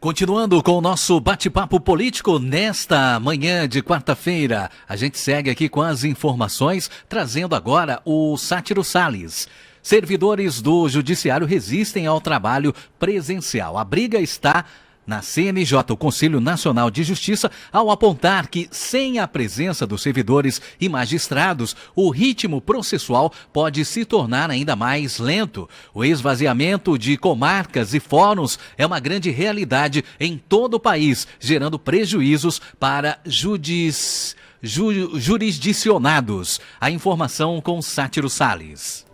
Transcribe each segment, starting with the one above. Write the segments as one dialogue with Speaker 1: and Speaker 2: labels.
Speaker 1: Continuando com o nosso bate-papo político nesta manhã de quarta-feira, a gente segue aqui com as informações, trazendo agora o Sátiro Salles. Servidores do Judiciário resistem ao trabalho presencial. A briga está na CNJ, o Conselho Nacional de Justiça, ao apontar que, sem a presença dos servidores e magistrados, o ritmo processual pode se tornar ainda mais lento. O esvaziamento de comarcas e fóruns é uma grande realidade em todo o país, gerando prejuízos para jurisdicionados. A informação com Sátiro Salles.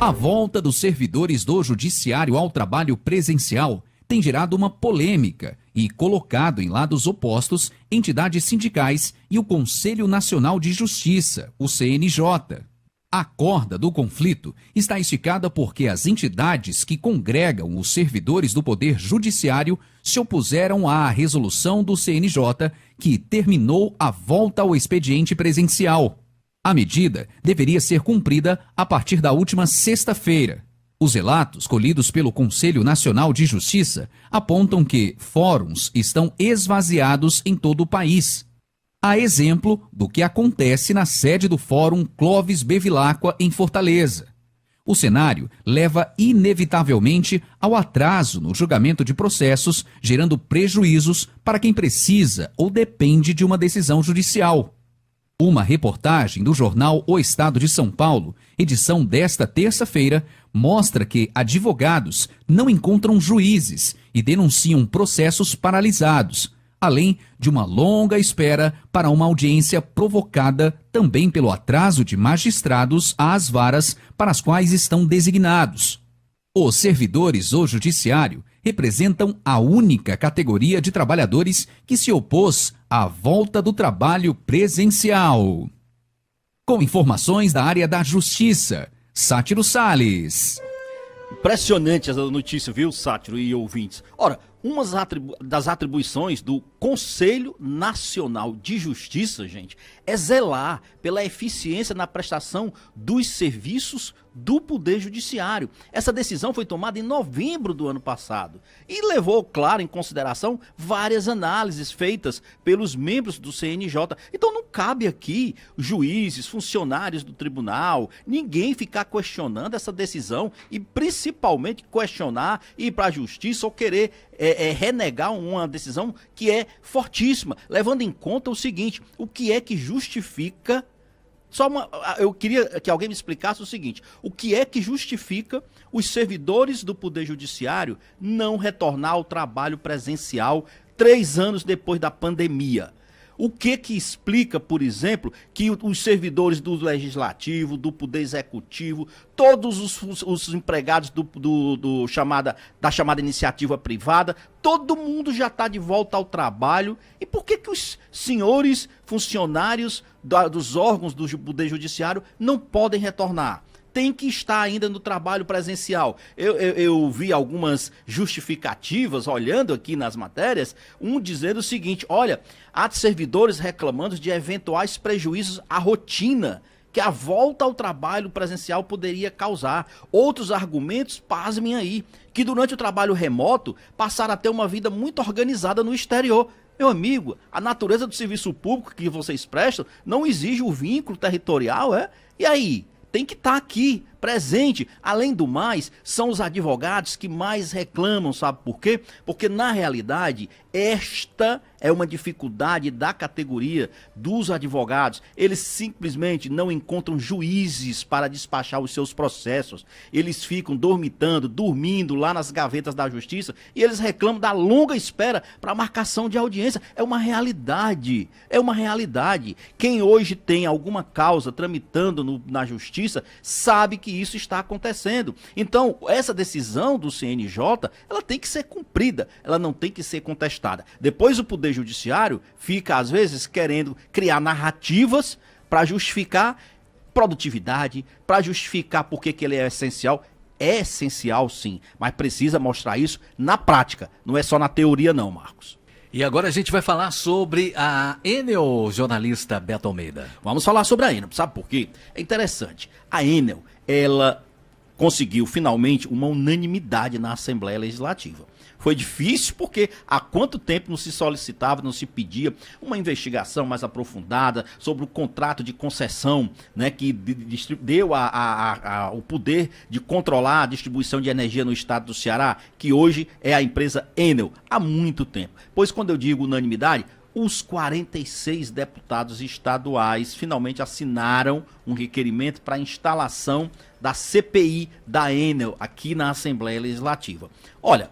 Speaker 2: A volta dos servidores do Judiciário ao trabalho presencial tem gerado uma polêmica e colocado em lados opostos entidades sindicais e o Conselho Nacional de Justiça, o CNJ. A corda do conflito está esticada porque as entidades que congregam os servidores do Poder Judiciário se opuseram à resolução do CNJ que terminou a volta ao expediente presencial. A medida deveria ser cumprida a partir da última sexta-feira. Os relatos colhidos pelo Conselho Nacional de Justiça apontam que fóruns estão esvaziados em todo o país. A exemplo do que acontece na sede do Fórum Clóvis Bevilacqua, em Fortaleza. O cenário leva inevitavelmente ao atraso no julgamento de processos, gerando prejuízos para quem precisa ou depende de uma decisão judicial. Uma reportagem do jornal O Estado de São Paulo, edição desta terça-feira, mostra que advogados não encontram juízes e denunciam processos paralisados, além de uma longa espera para uma audiência provocada também pelo atraso de magistrados às varas para as quais estão designados. Os servidores do Judiciário representam a única categoria de trabalhadores que se opôs à volta do trabalho presencial. Com informações da área da Justiça, Sátiro Salles.
Speaker 3: Impressionante essa notícia, viu, Sátiro e ouvintes? Ora, uma das atribuições do Conselho Nacional de Justiça, gente, é zelar pela eficiência na prestação dos serviços do Poder Judiciário. Essa decisão foi tomada em novembro do ano passado e levou, claro, em consideração várias análises feitas pelos membros do CNJ. Então não cabe aqui juízes, funcionários do tribunal, ninguém ficar questionando essa decisão e principalmente questionar, ir para a justiça ou querer renegar uma decisão que é fortíssima, levando em conta o seguinte: o que é que justifica... Eu queria que alguém me explicasse o seguinte: o que é que justifica os servidores do Poder Judiciário não retornar ao trabalho presencial 3 anos depois da pandemia? O que explica, por exemplo, que os servidores do Legislativo, do Poder Executivo, todos os empregados da chamada iniciativa privada, todo mundo já está de volta ao trabalho? E por que os senhores funcionários dos órgãos do Poder Judiciário não podem retornar? Tem que estar ainda no trabalho presencial. Eu vi algumas justificativas, olhando aqui nas matérias, dizendo o seguinte: olha, há servidores reclamando de eventuais prejuízos à rotina que a volta ao trabalho presencial poderia causar. Outros argumentos, pasmem aí, que durante o trabalho remoto passaram a ter uma vida muito organizada no exterior. Meu amigo, a natureza do serviço público que vocês prestam não exige o vínculo territorial, é? E aí? Tem que estar aqui, presente. Além do mais, são os advogados que mais reclamam, sabe por quê? Porque, na realidade, esta é uma dificuldade da categoria dos advogados. Eles simplesmente não encontram juízes para despachar os seus processos. Eles ficam dormindo lá nas gavetas da justiça, e eles reclamam da longa espera para marcação de audiência. É uma realidade. É uma realidade. Quem hoje tem alguma causa tramitando na justiça sabe que isso está acontecendo. Então, essa decisão do CNJ, ela tem que ser cumprida, ela não tem que ser contestada. Depois o Poder Judiciário fica, às vezes, querendo criar narrativas para justificar produtividade, para justificar por que ele é essencial. É essencial, sim, mas precisa mostrar isso na prática, não é só na teoria não, Marcos.
Speaker 1: E agora a gente vai falar sobre a Enel, jornalista Beto Almeida.
Speaker 3: Vamos falar sobre a Enel, sabe por quê? É interessante. A Enel, ela conseguiu finalmente uma unanimidade na Assembleia Legislativa. Foi difícil porque há quanto tempo não se solicitava, não se pedia uma investigação mais aprofundada sobre o contrato de concessão, né, que deu o poder de controlar a distribuição de energia no estado do Ceará, que hoje é a empresa Enel, há muito tempo. Pois quando eu digo unanimidade, os 46 deputados estaduais finalmente assinaram um requerimento para a instalação da CPI da Enel aqui na Assembleia Legislativa. Olha,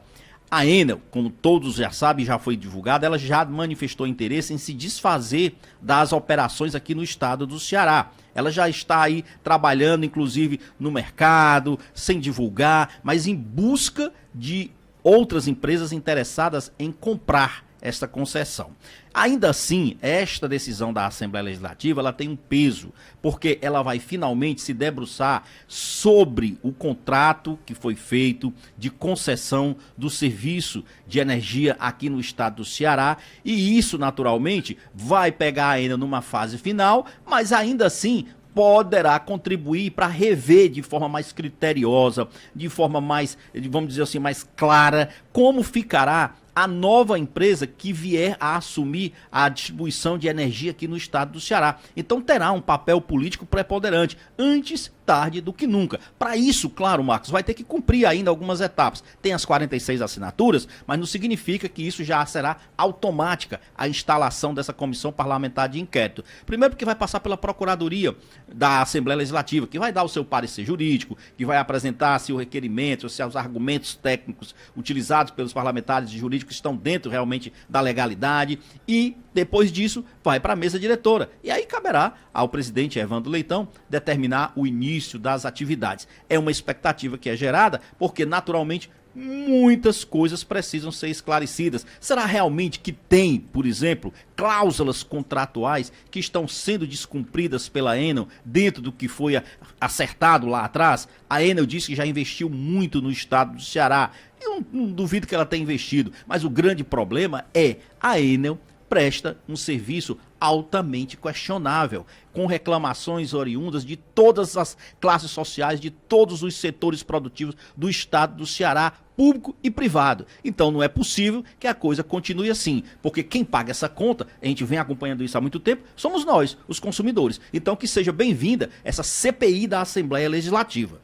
Speaker 3: a Enel, como todos já sabem, já foi divulgada, ela já manifestou interesse em se desfazer das operações aqui no estado do Ceará. Ela já está aí trabalhando, inclusive, no mercado, sem divulgar, mas em busca de outras empresas interessadas em comprar esta concessão. Ainda assim, esta decisão da Assembleia Legislativa, ela tem um peso, porque ela vai finalmente se debruçar sobre o contrato que foi feito de concessão do serviço de energia aqui no estado do Ceará, e isso, naturalmente, vai pegar ainda numa fase final, mas ainda assim poderá contribuir para rever de forma mais criteriosa, de forma mais, vamos dizer assim, mais clara, como ficará a nova empresa que vier a assumir a distribuição de energia aqui no estado do Ceará. Então terá um papel político preponderante, antes tarde do que nunca. Para isso, claro, Marcos, vai ter que cumprir ainda algumas etapas. Tem as 46 assinaturas, mas não significa que isso já será automática, a instalação dessa comissão parlamentar de inquérito. Primeiro porque vai passar pela Procuradoria da Assembleia Legislativa, que vai dar o seu parecer jurídico, que vai apresentar se o requerimento, se os argumentos técnicos utilizados pelos parlamentares e jurídicos estão dentro realmente da legalidade, e depois disso vai para a mesa diretora. E aí caberá ao presidente Evandro Leitão determinar o início das atividades. É uma expectativa que é gerada porque, naturalmente, muitas coisas precisam ser esclarecidas. Será realmente que tem, por exemplo, cláusulas contratuais que estão sendo descumpridas pela Enel dentro do que foi acertado lá atrás? A Enel disse que já investiu muito no estado do Ceará. Eu não duvido que ela tenha investido, mas o grande problema é a Enel presta um serviço altamente questionável, com reclamações oriundas de todas as classes sociais, de todos os setores produtivos do estado do Ceará, público e privado. Então não é possível que a coisa continue assim, porque quem paga essa conta, a gente vem acompanhando isso há muito tempo, somos nós, os consumidores. Então que seja bem-vinda essa CPI da Assembleia Legislativa.